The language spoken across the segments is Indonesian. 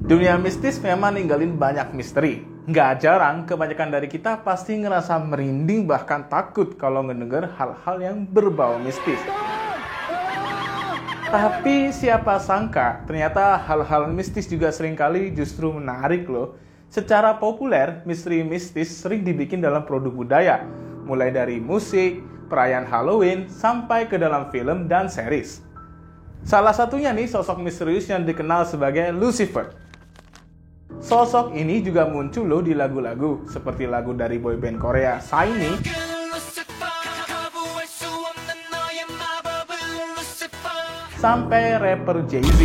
Dunia mistis memang ninggalin banyak misteri. Nggak jarang, kebanyakan dari kita pasti ngerasa merinding bahkan takut kalau ngedenger hal-hal yang berbau mistis. Tapi siapa sangka, ternyata hal-hal mistis juga seringkali justru menarik loh. Secara populer, misteri mistis sering dibikin dalam produk budaya, mulai dari musik, perayaan Halloween, sampai ke dalam film dan series. Salah satunya nih sosok misterius yang dikenal sebagai Lucifer. Sosok ini juga muncul loh di lagu-lagu, seperti lagu dari boyband Korea SHINee, sampai rapper Jay-Z.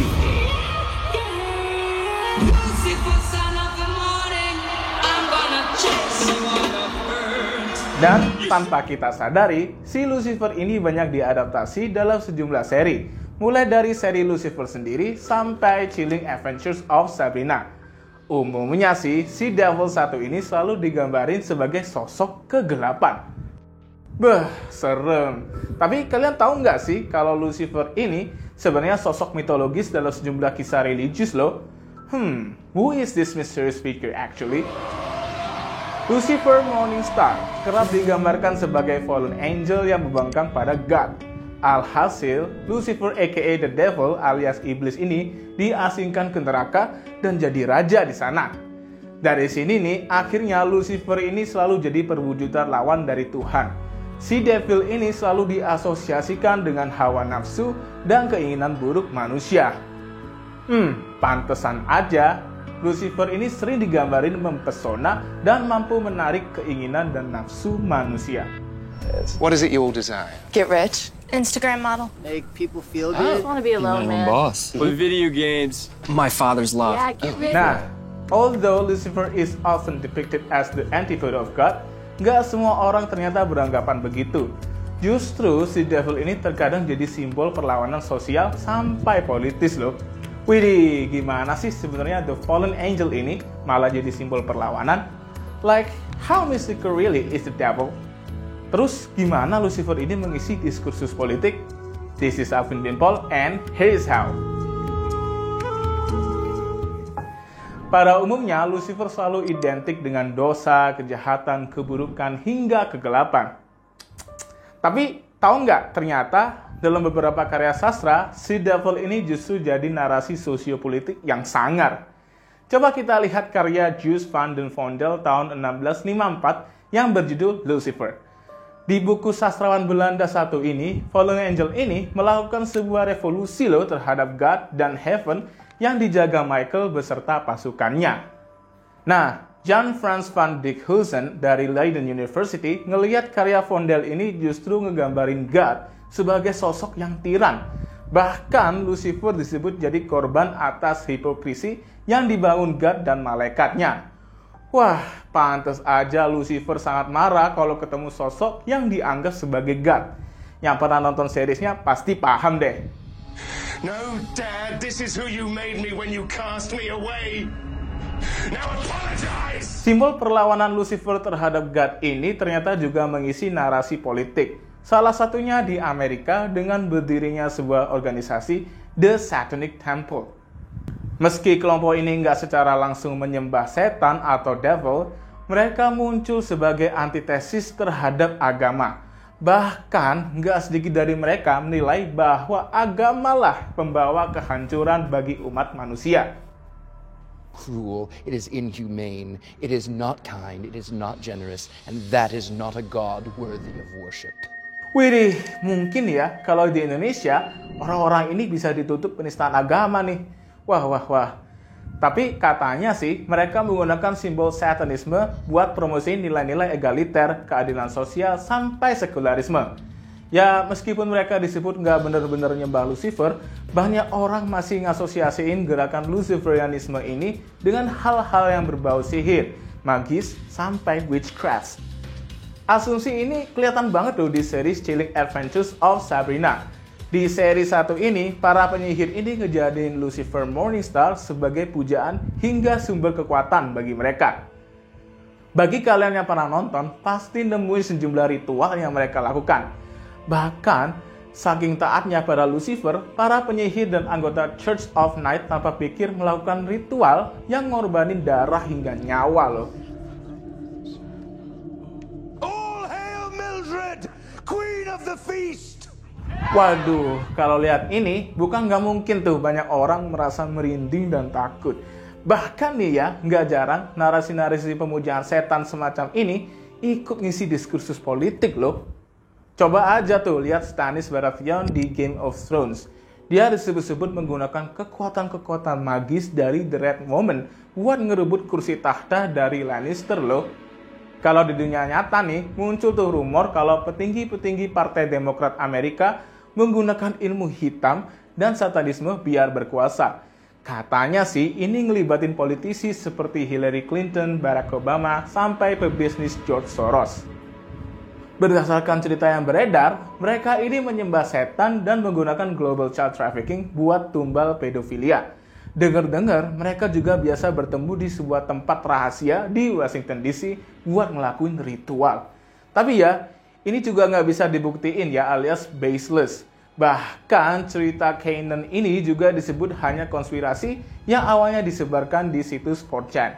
Dan tanpa kita sadari, si Lucifer ini banyak diadaptasi dalam sejumlah seri, mulai dari seri Lucifer sendiri sampai Chilling Adventures of Sabrina. Umumnya sih, si Devil satu ini selalu digambarin sebagai sosok kegelapan. Serem. Tapi kalian tahu nggak sih kalau Lucifer ini sebenarnya sosok mitologis dalam sejumlah kisah religius loh? Who is this mysterious figure actually? Lucifer Morningstar kerap digambarkan sebagai fallen angel yang membangkang pada God. Alhasil, Lucifer aka The Devil alias Iblis ini diasingkan ke neraka dan jadi raja di sana. Dari sini nih, akhirnya Lucifer ini selalu jadi perwujudan lawan dari Tuhan. Si Devil ini selalu diasosiasikan dengan hawa nafsu dan keinginan buruk manusia. Pantesan aja Lucifer ini sering digambarin mempesona dan mampu menarik keinginan dan nafsu manusia. What is it you all desire? Get rich. Instagram model. Make people feel I good. just want to be alone, man. boss. With video games, my father's love. Yeah, get rich. Nah, although Lucifer is often depicted as the antipode of God, nggak semua orang ternyata beranggapan begitu. Justru si Devil ini terkadang jadi simbol perlawanan sosial sampai politis loh. Widih, gimana sih sebenarnya The Fallen Angel ini malah jadi simbol perlawanan? Like, how mystical really is the devil? Terus gimana Lucifer ini mengisi diskursus politik? This is Alvin Dimple and here is how. Pada umumnya, Lucifer selalu identik dengan dosa, kejahatan, keburukan, hingga kegelapan. Tapi tahu nggak, ternyata dalam beberapa karya sastra, si Devil ini justru jadi narasi sosiopolitik yang sangar. Coba kita lihat karya Jules van den Vondel tahun 1654 yang berjudul Lucifer. Di buku sastrawan Belanda satu ini, Fallen Angel ini melakukan sebuah revolusi loh terhadap God dan Heaven yang dijaga Michael beserta pasukannya. Nah, Jan Frans van Dijkhuizen dari Leiden University ngelihat karya Vondel ini justru ngegambarin God sebagai sosok yang tiran. Bahkan Lucifer disebut jadi korban atas hipokrisi yang dibangun God dan malaikatnya. Wah, pantas aja Lucifer sangat marah kalau ketemu sosok yang dianggap sebagai God. Yang pernah nonton seriesnya pasti paham deh. No, Dad, this is who you made me when you cast me away. Now apologize! Simbol perlawanan Lucifer terhadap God ini ternyata juga mengisi narasi politik. Salah satunya di Amerika dengan berdirinya sebuah organisasi, The Satanic Temple. Meski kelompok ini nggak secara langsung menyembah setan atau devil, mereka muncul sebagai antitesis terhadap agama. Bahkan nggak sedikit dari mereka menilai bahwa agamalah pembawa kehancuran bagi umat manusia. Cruel, it is inhumane, it is not kind, it is not generous, and that is not a God worthy of worship. Widih, mungkin ya kalau di Indonesia orang-orang ini bisa ditutup penistaan agama nih. Wah. Tapi katanya sih mereka menggunakan simbol satanisme buat promosi nilai-nilai egaliter, keadilan sosial, sampai sekularisme. Ya, meskipun mereka disebut nggak bener-bener nyembah Lucifer, banyak orang masih ngasosiasiin gerakan Luciferianisme ini dengan hal-hal yang berbau sihir, magis, sampai witchcraft. Asumsi ini kelihatan banget loh di series Chilling Adventures of Sabrina. Di seri satu ini, para penyihir ini ngejadiin Lucifer Morningstar sebagai pujaan hingga sumber kekuatan bagi mereka. Bagi kalian yang pernah nonton, pasti nemuin sejumlah ritual yang mereka lakukan. Bahkan, Saking taatnya pada Lucifer, para penyihir dan anggota Church of Night tanpa pikir melakukan ritual yang ngorbanin darah hingga nyawa loh. All hail Mildred, Queen of the Feast! Waduh, kalau lihat ini, bukan nggak mungkin tuh banyak orang merasa merinding dan takut. Bahkan nih ya, nggak jarang narasi-narasi pemujaan setan semacam ini ikut ngisi diskursus politik loh. Coba aja tuh lihat Stannis Baratheon di Game of Thrones. Dia disebut-sebut menggunakan kekuatan-kekuatan magis dari The Red Woman buat ngerebut kursi tahta dari Lannister loh. Kalau di dunia nyata nih, muncul tuh rumor kalau petinggi-petinggi Partai Demokrat Amerika menggunakan ilmu hitam dan satanisme biar berkuasa. Katanya sih ini ngelibatin politisi seperti Hillary Clinton, Barack Obama, sampai pebisnis George Soros. Berdasarkan cerita yang beredar, mereka ini menyembah setan dan menggunakan global child trafficking buat tumbal pedofilia. Dengar-dengar, mereka juga biasa bertemu di sebuah tempat rahasia di Washington DC buat ngelakuin ritual. Tapi ya, ini juga nggak bisa dibuktiin ya alias baseless. Bahkan cerita Kanan ini juga disebut hanya konspirasi yang awalnya disebarkan di situs 4chan.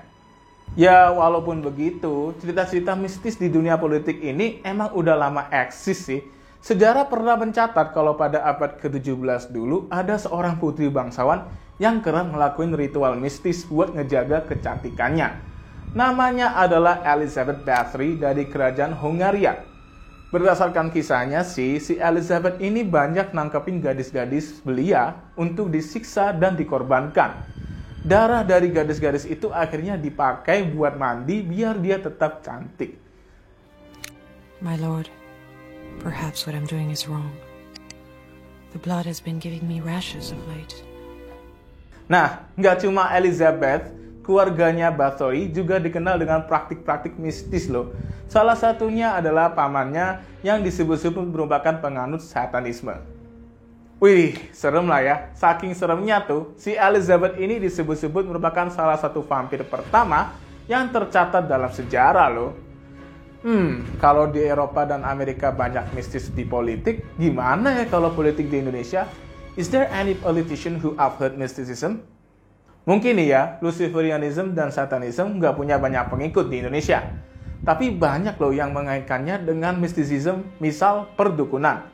Ya, walaupun begitu, cerita-cerita mistis di dunia politik ini emang udah lama eksis sih. Sejarah pernah mencatat kalau pada abad ke-17 dulu ada seorang putri bangsawan yang kerap ngelakuin ritual mistis buat ngejaga kecantikannya. Namanya adalah Elizabeth Bathory dari kerajaan Hungaria. Berdasarkan kisahnya sih, si Elizabeth ini banyak nangkepin gadis-gadis belia untuk disiksa dan dikorbankan. Darah dari gadis-gadis itu akhirnya dipakai buat mandi biar dia tetap cantik. My lord, perhaps what I'm doing is wrong. The blood has been giving me rashes of late. Nah, nggak cuma Elizabeth, keluarganya Bathory juga dikenal dengan praktik-praktik mistis loh. Salah satunya adalah pamannya yang disebut-sebut merupakan penganut satanisme. Wih, serem lah ya. Saking seremnya tuh, si Elizabeth ini disebut-sebut merupakan salah satu vampir pertama yang tercatat dalam sejarah loh. Kalau di Eropa dan Amerika banyak mistis di politik, gimana ya kalau politik di Indonesia? Is there any politician who uphold mysticism? Mungkin nih ya, Luciferianism dan Satanism nggak punya banyak pengikut di Indonesia. Tapi banyak loh yang mengaitkannya dengan mysticism, misal perdukunan.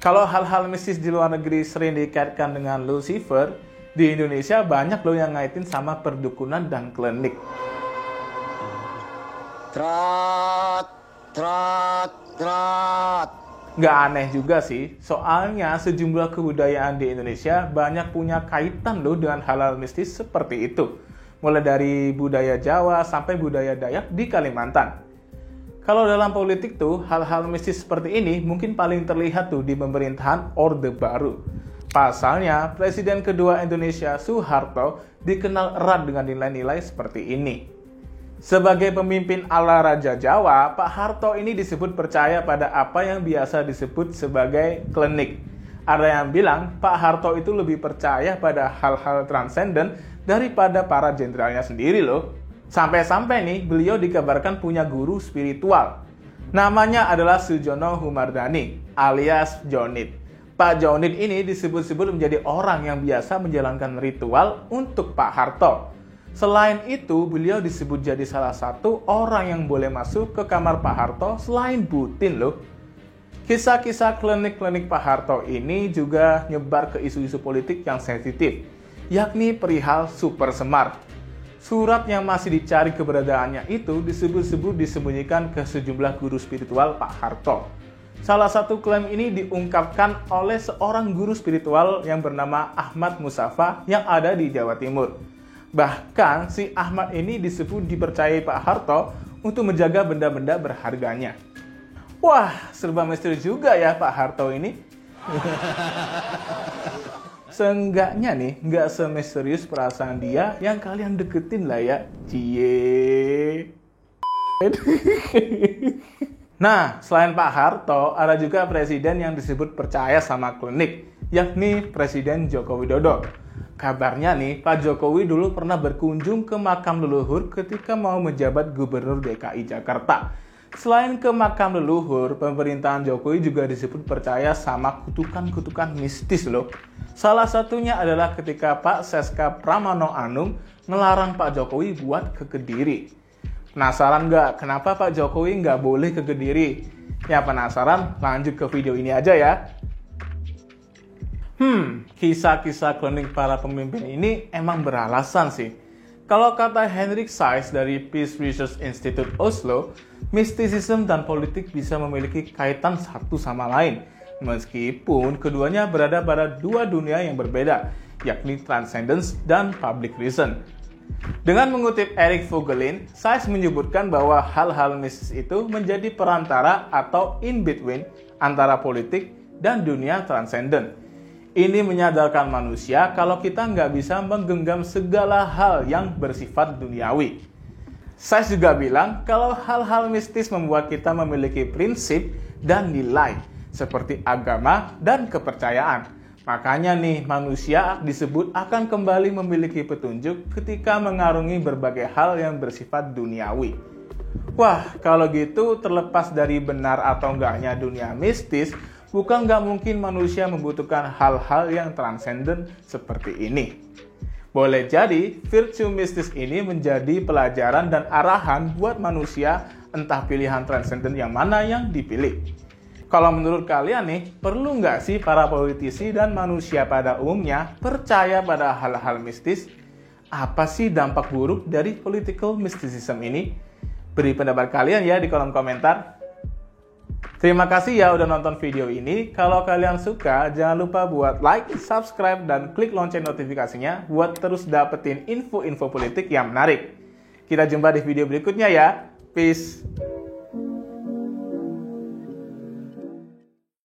Kalau hal-hal mistis di luar negeri sering dikaitkan dengan Lucifer, di Indonesia banyak loh yang ngaitin sama perdukunan dan klinik. Trot, trot, trot. Nggak aneh juga sih, soalnya sejumlah kebudayaan di Indonesia banyak punya kaitan loh dengan hal-hal mistis seperti itu. Mulai dari budaya Jawa sampai budaya Dayak di Kalimantan. Kalau dalam politik tuh, hal-hal mistis seperti ini mungkin paling terlihat tuh di pemerintahan Orde Baru. Pasalnya, Presiden kedua Indonesia Soeharto dikenal erat dengan nilai-nilai seperti ini. Sebagai pemimpin ala Raja Jawa, Pak Harto ini disebut percaya pada apa yang biasa disebut sebagai klinik. Ada yang bilang Pak Harto itu lebih percaya pada hal-hal transenden daripada para jenderalnya sendiri loh. Sampai-sampai nih, beliau dikabarkan punya guru spiritual. Namanya adalah Sujono Humardani, alias Jonit. Pak Jonit ini disebut-sebut menjadi orang yang biasa menjalankan ritual untuk Pak Harto. Selain itu, beliau disebut jadi salah satu orang yang boleh masuk ke kamar Pak Harto selain Putin loh. Kisah-kisah klinik-klinik Pak Harto ini juga nyebar ke isu-isu politik yang sensitif, yakni perihal Super Semar. Surat yang masih dicari keberadaannya itu disebut-sebut disembunyikan ke sejumlah guru spiritual Pak Harto. Salah satu klaim ini diungkapkan oleh seorang guru spiritual yang bernama Ahmad Musafa yang ada di Jawa Timur. Bahkan si Ahmad ini disebut dipercayai Pak Harto untuk menjaga benda-benda berharganya. Wah, serba misteri juga ya Pak Harto ini. Seenggaknya nih, nggak semisterius perasaan dia yang kalian deketin lah ya. Cie. Nah, selain Pak Harto, ada juga presiden yang disebut percaya sama klinik, yakni Presiden Joko Widodo. Kabarnya nih, Pak Jokowi dulu pernah berkunjung ke makam leluhur ketika mau menjabat Gubernur DKI Jakarta. Selain ke makam leluhur, pemerintahan Jokowi juga disebut percaya sama kutukan-kutukan mistis loh. Salah satunya adalah ketika Pak Seska Pramano Anung melarang Pak Jokowi buat ke Kediri. Penasaran nggak kenapa Pak Jokowi nggak boleh ke Kediri? Ya penasaran? Lanjut ke video ini aja ya. Kisah-kisah klinik para pemimpin ini emang beralasan sih. Kalau kata Henrik Sijs dari Peace Research Institute Oslo, mistisisme dan politik bisa memiliki kaitan satu sama lain, meskipun keduanya berada pada dua dunia yang berbeda, yakni transcendence dan public reason. Dengan mengutip Eric Voegelin, Sijs menyebutkan bahwa hal-hal mistis itu menjadi perantara atau in-between antara politik dan dunia transcendent. Ini menyadarkan manusia kalau kita nggak bisa menggenggam segala hal yang bersifat duniawi. Sijs juga bilang kalau hal-hal mistis membuat kita memiliki prinsip dan nilai seperti agama dan kepercayaan. Makanya nih manusia disebut akan kembali memiliki petunjuk ketika mengarungi berbagai hal yang bersifat duniawi. Wah, kalau gitu terlepas dari benar atau enggaknya dunia mistis, bukan nggak mungkin manusia membutuhkan hal-hal yang transenden seperti ini. Boleh jadi, virtue mistis ini menjadi pelajaran dan arahan buat manusia entah pilihan transenden yang mana yang dipilih. Kalau menurut kalian nih, perlu nggak sih para politisi dan manusia pada umumnya percaya pada hal-hal mistis? Apa sih dampak buruk dari political mysticism ini? Beri pendapat kalian ya di kolom komentar. Terima kasih ya udah nonton video ini. Kalau kalian suka, jangan lupa buat like, subscribe, dan klik lonceng notifikasinya buat terus dapetin info-info politik yang menarik. Kita jumpa di video berikutnya ya. Peace.